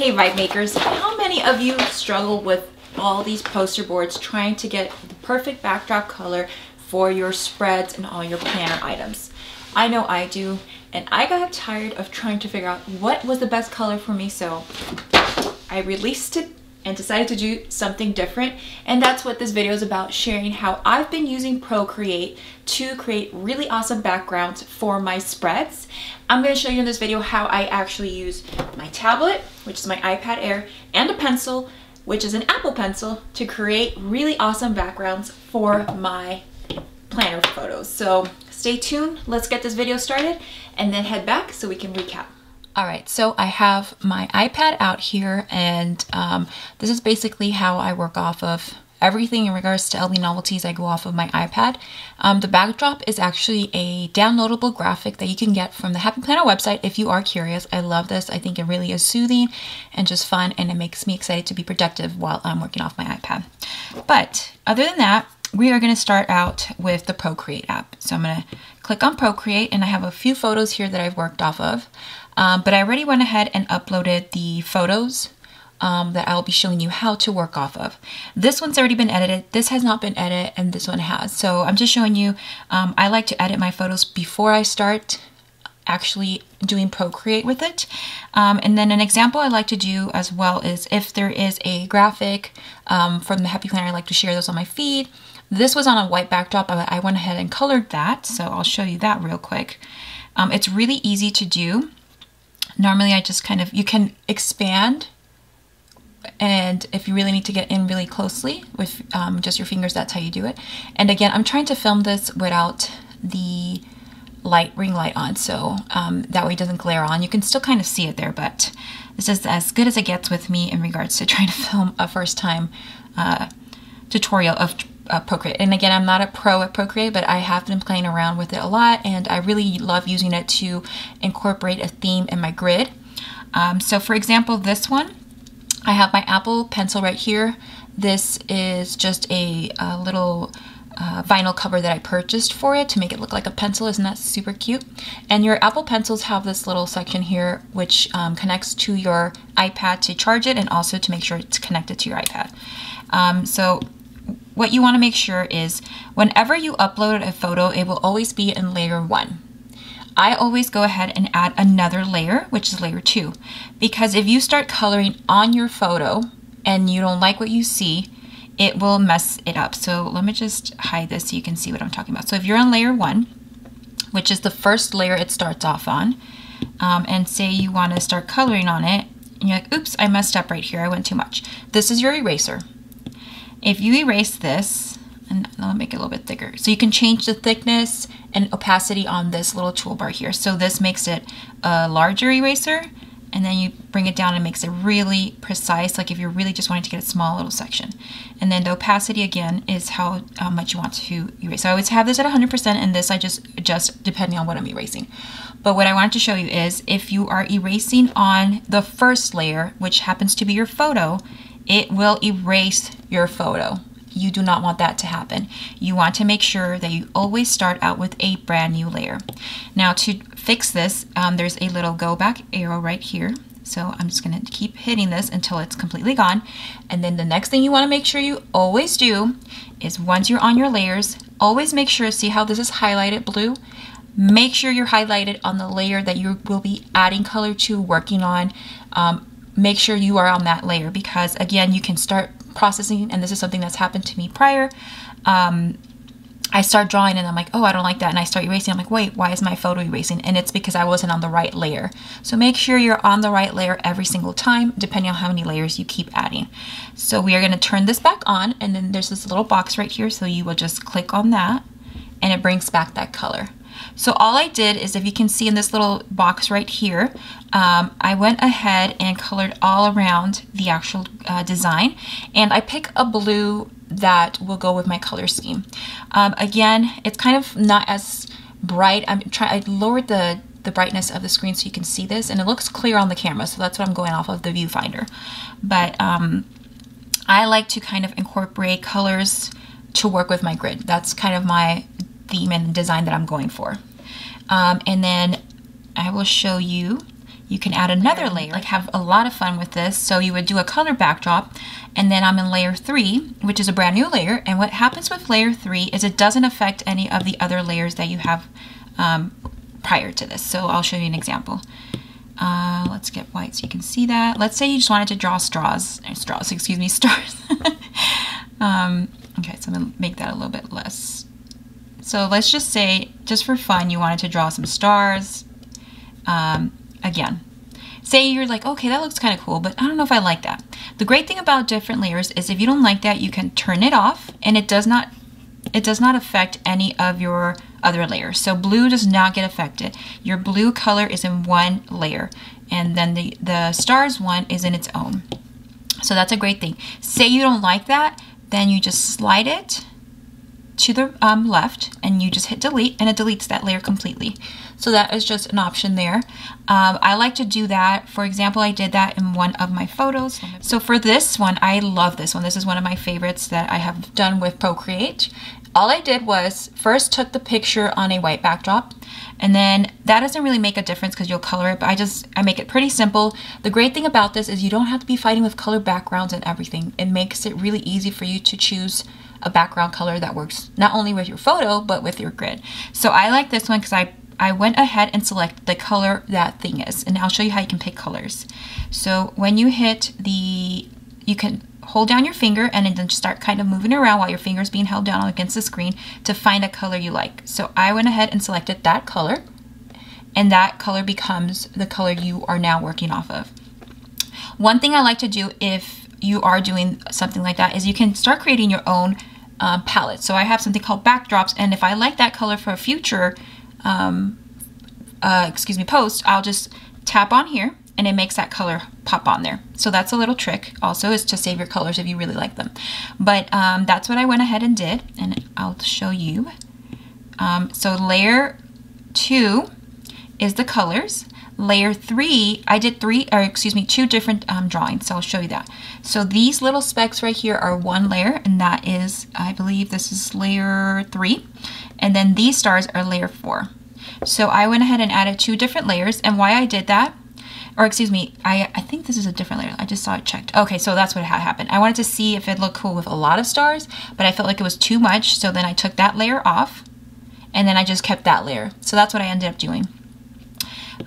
Hey Vibemakers, how many of you struggle with all these poster boards trying to get the perfect backdrop color for your spreads and all your planner items? I know I do, and I got tired of trying to figure out what was the best color for me, so I released it and decided to do something different, and that's what this video is about, sharing how I've been using Procreate to create really awesome backgrounds for my spreads. I'm going to show you in this video how I actually use my tablet, which is my iPad Air, and a pencil, which is an Apple Pencil, to create really awesome backgrounds for my planner photos. So stay tuned, let's get this video started, and then head back so we can recap. All right, so I have my iPad out here, and this is basically how I work off of everything in regards to LB novelties. I go off of my iPad. The backdrop is actually a downloadable graphic that you can get from the Happy Planner website if you are curious. I love this. I think it really is soothing and just fun, and it makes me excited to be productive while I'm working off my iPad. But other than that, we are going to start out with the Procreate app. So I'm going to click on Procreate, and I have a few photos here that I've worked off of. But I already went ahead and uploaded the photos that I'll be showing you how to work off of. This one's already been edited, this has not been edited, and this one has. So I'm just showing you, I like to edit my photos before I start actually doing Procreate with it. And then an example I like to do as well is if there is a graphic from the Happy Planner, I like to share those on my feed. This was on a white backdrop, but I went ahead and colored that, so I'll show you that real quick. It's really easy to do. Normally I just kind of, you can expand, and if you really need to get in really closely with just your fingers, that's how you do it. And again, I'm trying to film this without the ring light on, so that way it doesn't glare on. You can still kind of see it there, but this is as good as it gets with me in regards to trying to film a first time tutorial of Procreate. And again, I'm not a pro at Procreate, but I have been playing around with it a lot, and I really love using it to incorporate a theme in my grid. So for example, this one, I have my Apple Pencil right here. This is just a little vinyl cover that I purchased for it to make it look like a pencil. Isn't that super cute? And your Apple Pencils have this little section here which connects to your iPad to charge it, and also to make sure it's connected to your iPad. So what you want to make sure is whenever you upload a photo, it will always be in layer 1. I always go ahead and add another layer, which is layer 2, because if you start coloring on your photo and you don't like what you see, it will mess it up. So let me just hide this so you can see what I'm talking about. So if you're on layer 1, which is the first layer it starts off on, and say you want to start coloring on it, and you're like, oops, I messed up right here, I went too much. This is your eraser. If you erase this, and I'll make it a little bit thicker, so you can change the thickness and opacity on this little toolbar here. So this makes it a larger eraser, and then you bring it down and makes it really precise, like if you're really just wanting to get a small little section. And then the opacity again is how much you want to erase. So I always have this at 100%, and this I just adjust depending on what I'm erasing. But what I wanted to show you is if you are erasing on the first layer, which happens to be your photo, it will erase your photo. You do not want that to happen. You want to make sure that you always start out with a brand new layer. Now to fix this, there's a little go back arrow right here. So I'm just going to keep hitting this until it's completely gone. And then the next thing you want to make sure you always do is once you're on your layers, always make sure, see how this is highlighted blue? Make sure you're highlighted on the layer that you will be adding color to, working on. Make sure you are on that layer, because again, you can start processing, and this is something that's happened to me prior. I start drawing and I'm like, oh, I don't like that, and I start erasing. I'm like, wait, why is my photo erasing? And it's because I wasn't on the right layer. So make sure you're on the right layer every single time, depending on how many layers you keep adding. So we are going to turn this back on, and then there's this little box right here, so you will just click on that and it brings back that color. So all I did is, if you can see in this little box right here, I went ahead and colored all around the actual design, and I pick a blue that will go with my color scheme. Again, it's kind of not as bright. I lowered the brightness of the screen so you can see this, and it looks clear on the camera, so that's what I'm going off of the viewfinder. But I like to kind of incorporate colors to work with my grid. That's kind of my theme and design that I'm going for. And then I will show you you can add another layer, like have a lot of fun with this. So you would do a color backdrop, and then I'm in layer 3, which is a brand new layer. And what happens with layer 3 is it doesn't affect any of the other layers that you have prior to this. So I'll show you an example. Let's get white so you can see that. Let's say you just wanted to draw stars. Okay, so I'm gonna make that a little bit less. So let's just say, just for fun, you wanted to draw some stars. Again, say you're like, okay, that looks kind of cool, but I don't know if I like that. The great thing about different layers is if you don't like that, you can turn it off, and it does not affect any of your other layers. So blue does not get affected. Your blue color is in one layer, and then the stars one is in its own. So that's a great thing. Say you don't like that, then you just slide it to the left, and you just hit delete, and it deletes that layer completely. So that is just an option there. I like to do that. For example, I did that in one of my photos. So for this one, I love this one. This is one of my favorites that I have done with Procreate. All I did was first took the picture on a white backdrop, and then that doesn't really make a difference because you'll color it, but I make it pretty simple. The great thing about this is you don't have to be fighting with color backgrounds and everything. It makes it really easy for you to choose a background color that works not only with your photo, but with your grid. So I like this one because I went ahead and selected the color that thing is, and I'll show you how you can pick colors. So when you hit you can hold down your finger and then just start kind of moving around while your finger is being held down against the screen to find a color you like. So I went ahead and selected that color, and that color becomes the color you are now working off of. One thing I like to do if you are doing something like that is you can start creating your own palette. So I have something called backdrops, and if I like that color for a future post, I'll just tap on here and it makes that color pop on there. So that's a little trick also, is to save your colors if you really like them. But that's what I went ahead and did, and I'll show you. So layer 2 is the colors. Layer 3, I did two different drawings, so I'll show you that. So these little specks right here are one layer, and that is, I believe this is layer 3, and then these stars are layer 4. So I went ahead and added 2 different layers, and why I did that, or excuse me, I think this is a different layer. I just saw it checked. Okay, so that's what had happened. I wanted to see if it looked cool with a lot of stars, but I felt like it was too much, so then I took that layer off, and then I just kept that layer. So that's what I ended up doing.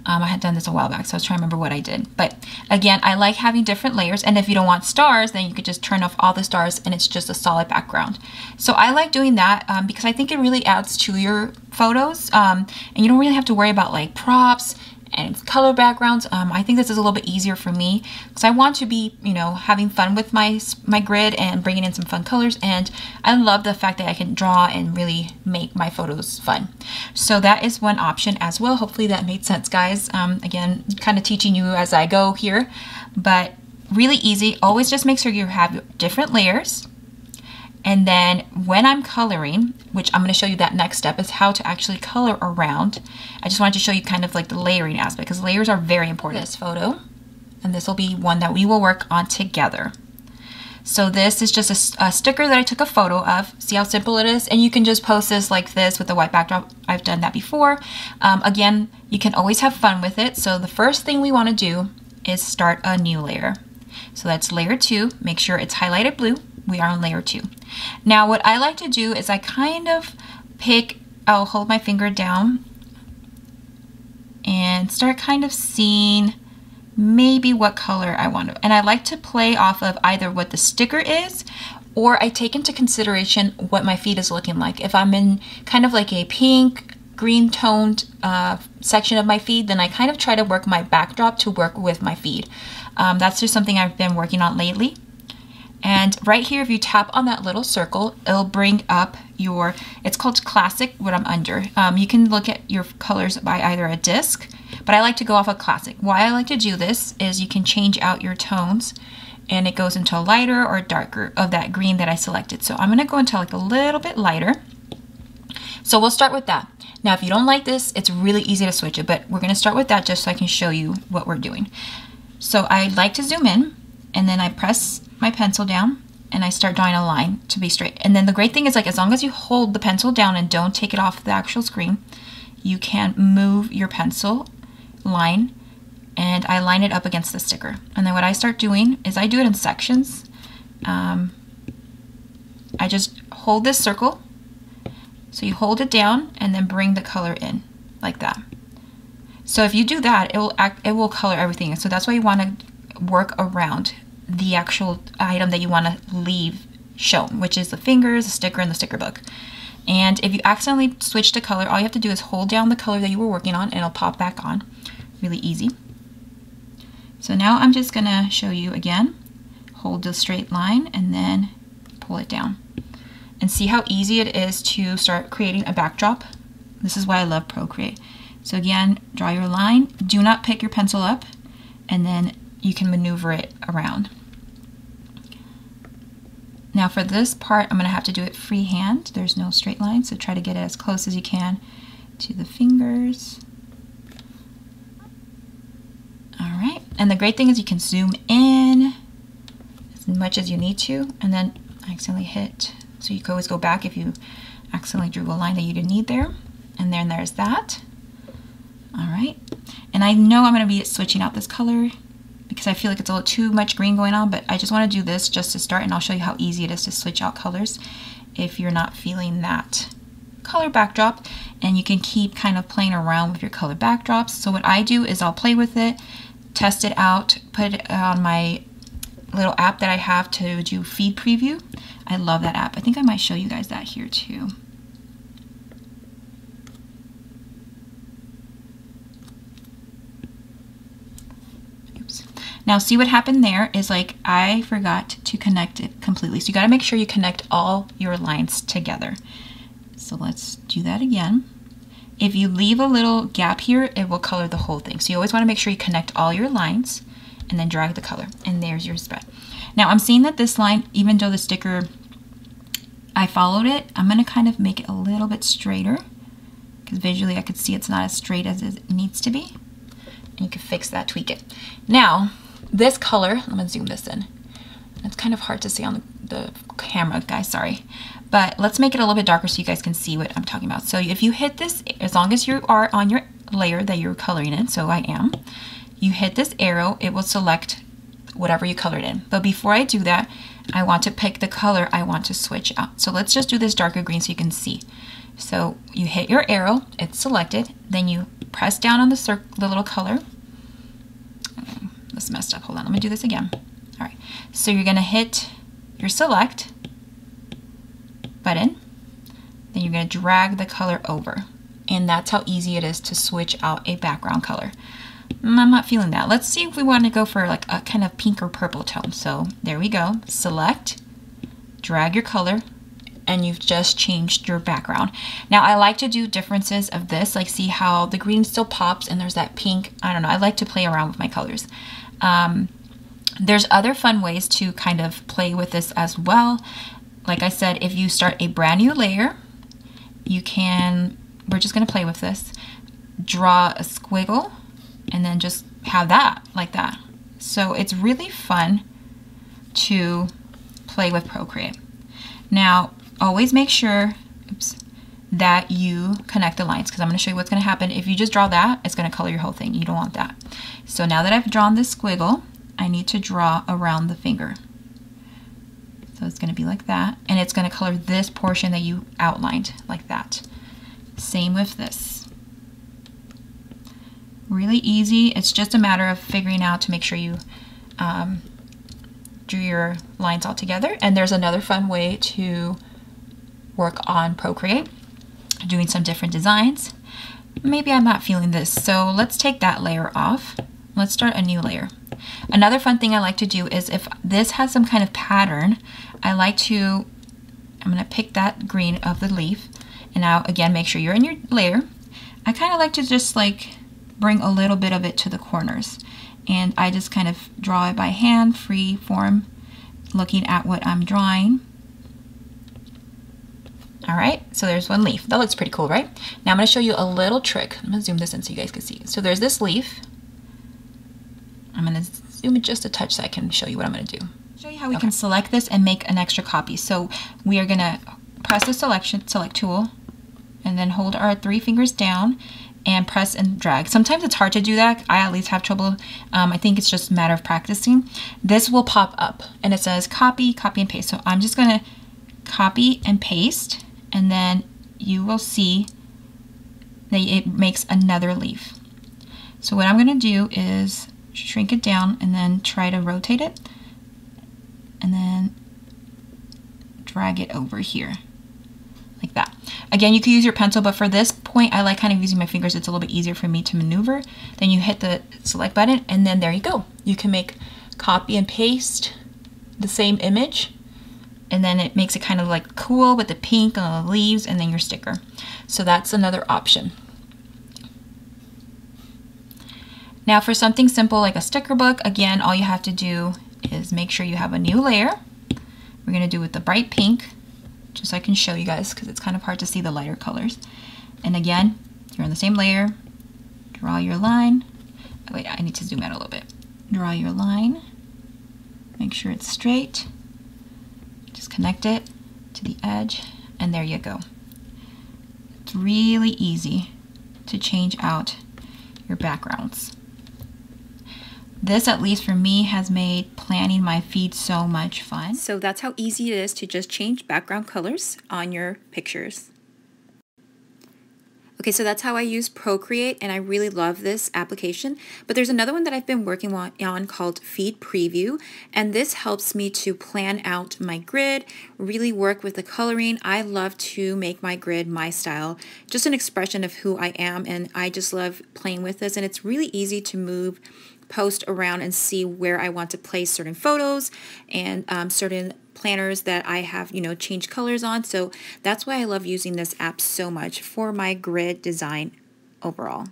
I had done this a while back, so I was trying to remember what I did. But again, I like having different layers, and if you don't want stars, then you could just turn off all the stars and it's just a solid background. So I like doing that because I think it really adds to your photos, and you don't really have to worry about like props and color backgrounds. I think this is a little bit easier for me because I want to be, you know, having fun with my grid and bringing in some fun colors, and I love the fact that I can draw and really make my photos fun. So that is one option as well. Hopefully that made sense, guys. Again, kind of teaching you as I go here, but really easy. Always just make sure you have different layers. And then when I'm coloring, which I'm going to show you that next step is how to actually color around. I just wanted to show you kind of like the layering aspect because layers are very important. This photo, and this will be one that we will work on together. So this is just a sticker that I took a photo of. See how simple it is? And you can just post this like this with a white backdrop. I've done that before. Again, you can always have fun with it. So the first thing we want to do is start a new layer. So that's layer 2. Make sure it's highlighted blue. We are on layer 2. Now what I like to do is I kind of I'll hold my finger down and start kind of seeing maybe what color I want to, and I like to play off of either what the sticker is, or I take into consideration what my feed is looking like. If I'm in kind of like a pink, green toned section of my feed, then I kind of try to work my backdrop to work with my feed. That's just something I've been working on lately. And right here, if you tap on that little circle, it'll bring up it's called classic, what I'm under. You can look at your colors by either a disc, but I like to go off of classic. Why I like to do this is you can change out your tones, and it goes into a lighter or darker of that green that I selected. So I'm gonna go into like a little bit lighter. So we'll start with that. Now, if you don't like this, it's really easy to switch it, but we're gonna start with that just so I can show you what we're doing. So I like to zoom in, and then I press my pencil down and I start drawing a line to be straight. And then the great thing is, like, as long as you hold the pencil down and don't take it off the actual screen, you can move your pencil line and I line it up against the sticker. And then what I start doing is I do it in sections. I just hold this circle. So you hold it down and then bring the color in like that. So if you do that, it will color everything. So that's why you want to work around the actual item that you want to leave shown, which is the fingers, the sticker, and the sticker book. And if you accidentally switch the color, all you have to do is hold down the color that you were working on and it'll pop back on. Really easy. So now I'm just gonna show you again. Hold the straight line and then pull it down. And see how easy it is to start creating a backdrop. This is why I love Procreate. So again, draw your line. Do not pick your pencil up, and then you can maneuver it around. Now for this part, I'm gonna have to do it freehand. There's no straight line, so try to get it as close as you can to the fingers. All right, and the great thing is you can zoom in as much as you need to, and then accidentally hit. So you can always go back if you accidentally drew a line that you didn't need there. And then there's that. All right, and I know I'm gonna be switching out this color because I feel like it's a little too much green going on, but I just wanna do this just to start, and I'll show you how easy it is to switch out colors if you're not feeling that color backdrop, and you can keep kind of playing around with your color backdrops. So what I do is I'll play with it, test it out, put it on my little app that I have to do feed preview. I love that app. I think I might show you guys that here too. Now see what happened there is like I forgot to connect it completely. So you gotta make sure you connect all your lines together. So let's do that again. If you leave a little gap here, it will color the whole thing. So you always wanna make sure you connect all your lines and then drag the color, and there's your spread. Now I'm seeing that this line, even though the sticker, I followed it, I'm gonna kind of make it a little bit straighter because visually I could see it's not as straight as it needs to be. And you can fix that, tweak it. Now, this color, I'm gonna zoom this in. It's kind of hard to see on the camera, guys, sorry. But let's make it a little bit darker so you guys can see what I'm talking about. So if you hit this, as long as you are on your layer that you're coloring in, so I am, you hit this arrow, it will select whatever you colored in. But before I do that, I want to pick the color I want to switch out. So let's just do this darker green so you can see. So you hit your arrow, it's selected, then you press down on the little color. This messed up, hold on, let me do this again. All right, so you're gonna hit your select button, then you're gonna drag the color over. And that's how easy it is to switch out a background color. I'm not feeling that. Let's see if we want to go for like a kind of pink or purple tone. So there we go, select, drag your color, and you've just changed your background. Now I like to do differences of this, like see how the green still pops and there's that pink. I don't know, I like to play around with my colors. There's other fun ways to kind of play with this as well. Like I said, if you start a brand new layer, you can, we're just gonna play with this, draw a squiggle and then just have that like that. So it's really fun to play with Procreate. Now, always make sure, that you connect the lines, because I'm going to show you what's going to happen. If you just draw that, it's going to color your whole thing. You don't want that. So now that I've drawn this squiggle, I need to draw around the finger. So it's going to be like that, and it's going to color this portion that you outlined like that. Same with this. Really easy. It's just a matter of figuring out to make sure you drew your lines all together. And there's another fun way to work on Procreate, doing some different designs. Maybe I'm not feeling this, so let's take that layer off. Let's start a new layer. Another fun thing I like to do is if this has some kind of pattern, I like to, I'm gonna pick that green of the leaf, and now again, make sure you're in your layer. I kind of like to just like bring a little bit of it to the corners, and I just kind of draw it by hand, free form, looking at what I'm drawing. All right, so there's one leaf. That looks pretty cool, right? Now I'm gonna show you a little trick. I'm gonna zoom this in so you guys can see. So there's this leaf. I'm gonna zoom it just a touch so I can show you what I'm gonna do. Show you how we can select this and make an extra copy. So we are gonna press the select tool and then hold our 3 fingers down and press and drag. Sometimes it's hard to do that. I at least have trouble. I think it's just a matter of practicing. This will pop up and it says copy, copy and paste. So I'm just gonna copy and paste, and then you will see that it makes another leaf. So what I'm gonna do is shrink it down and then try to rotate it and then drag it over here like that. Again, you can use your pencil, but for this point I like kind of using my fingers. It's a little bit easier for me to maneuver. Then you hit the select button and then there you go. You can make copy and paste the same image, and then it makes it kind of like cool with the pink and the leaves and then your sticker. So that's another option. Now for something simple like a sticker book, again, all you have to do is make sure you have a new layer. We're gonna do with the bright pink, just so I can show you guys because it's kind of hard to see the lighter colors. And again, you're on the same layer, draw your line. Oh, wait, I need to zoom out a little bit. Draw your line, make sure it's straight, just connect it to the edge, and there you go. It's really easy to change out your backgrounds. This, at least for me, has made planning my feed so much fun. So that's how easy it is to just change background colors on your pictures. Okay, so that's how I use Procreate, and I really love this application. But there's another one that I've been working on called Feed Preview, and this helps me to plan out my grid, really work with the coloring. I love to make my grid my style, just an expression of who I am, and I just love playing with this, and it's really easy to move post around and see where I want to place certain photos and certain planners that I have, you know, changed colors on. So that's why I love using this app so much for my grid design overall.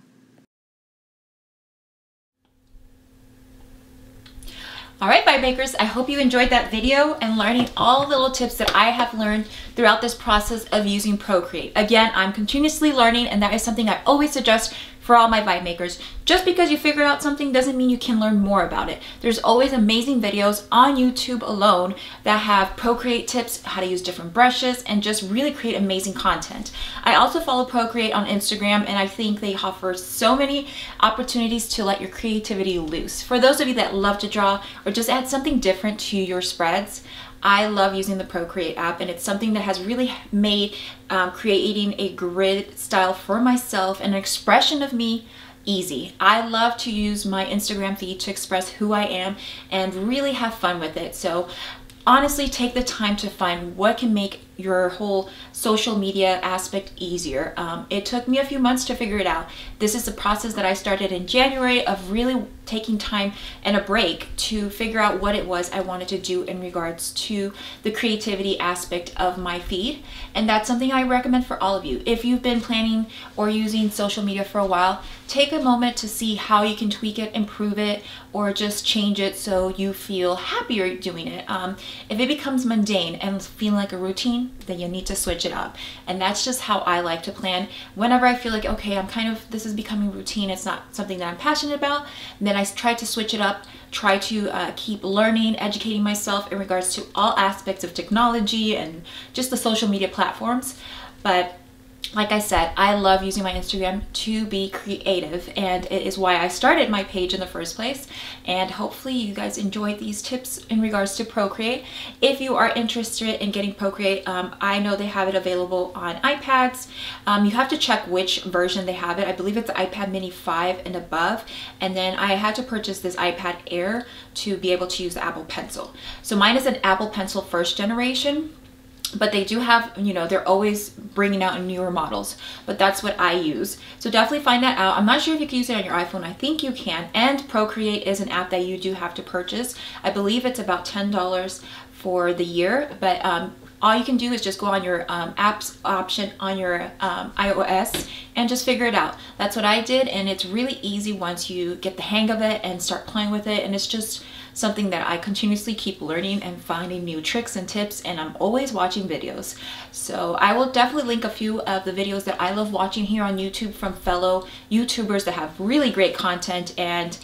All right, Vibemakers, I hope you enjoyed that video and learning all the little tips that I have learned throughout this process of using Procreate. Again, I'm continuously learning, and that is something I always suggest for all my Vibemakers. Just because you figured out something doesn't mean you can learn more about it. There's always amazing videos on YouTube alone that have Procreate tips, how to use different brushes, and just really create amazing content. I also follow Procreate on Instagram, and I think they offer so many opportunities to let your creativity loose. For those of you that love to draw or just add something different to your spreads, I love using the Procreate app, and it's something that has really made creating a grid style for myself and an expression of me easy. I love to use my Instagram feed to express who I am and really have fun with it. So honestly, take the time to find what can make your whole social media aspect easier. It took me a few months to figure it out. This is a process that I started in January of really taking time and a break to figure out what it was I wanted to do in regards to the creativity aspect of my feed. And that's something I recommend for all of you. If you've been planning or using social media for a while, take a moment to see how you can tweak it, improve it, or just change it so you feel happier doing it. If it becomes mundane and feeling like a routine, then you need to switch it up. And that's just how I like to plan. Whenever I feel like, okay, this is becoming routine, it's not something that I'm passionate about, then I try to switch it up, try to keep learning, educating myself in regards to all aspects of technology and just the social media platforms. But like I said, I love using my Instagram to be creative, and it is why I started my page in the first place. And hopefully you guys enjoyed these tips in regards to Procreate. If you are interested in getting Procreate, I know they have it available on iPads. You have to check which version they have it. I believe it's the iPad mini 5 and above. And then I had to purchase this iPad Air to be able to use the Apple Pencil. So mine is an Apple Pencil first generation. But they do have, you know, they're always bringing out newer models, but that's what I use. So definitely find that out. I'm not sure if you can use it on your iPhone. I think you can. And Procreate is an app that you do have to purchase. I believe it's about $10 for the year, but all you can do is just go on your apps option on your iOS and just figure it out. That's what I did, and it's really easy once you get the hang of it and start playing with it. And it's just something that I continuously keep learning and finding new tricks and tips, and I'm always watching videos. So I will definitely link a few of the videos that I love watching here on YouTube from fellow YouTubers that have really great content and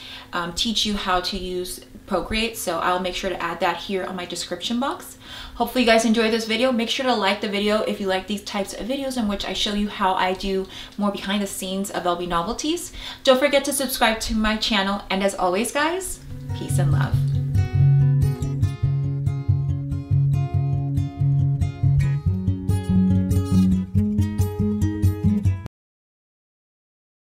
teach you how to use Procreate. So I'll make sure to add that here on my description box. Hopefully you guys enjoyed this video. Make sure to like the video if you like these types of videos in which I show you how I do more behind the scenes of LB novelties. Don't forget to subscribe to my channel, and as always guys, peace and love.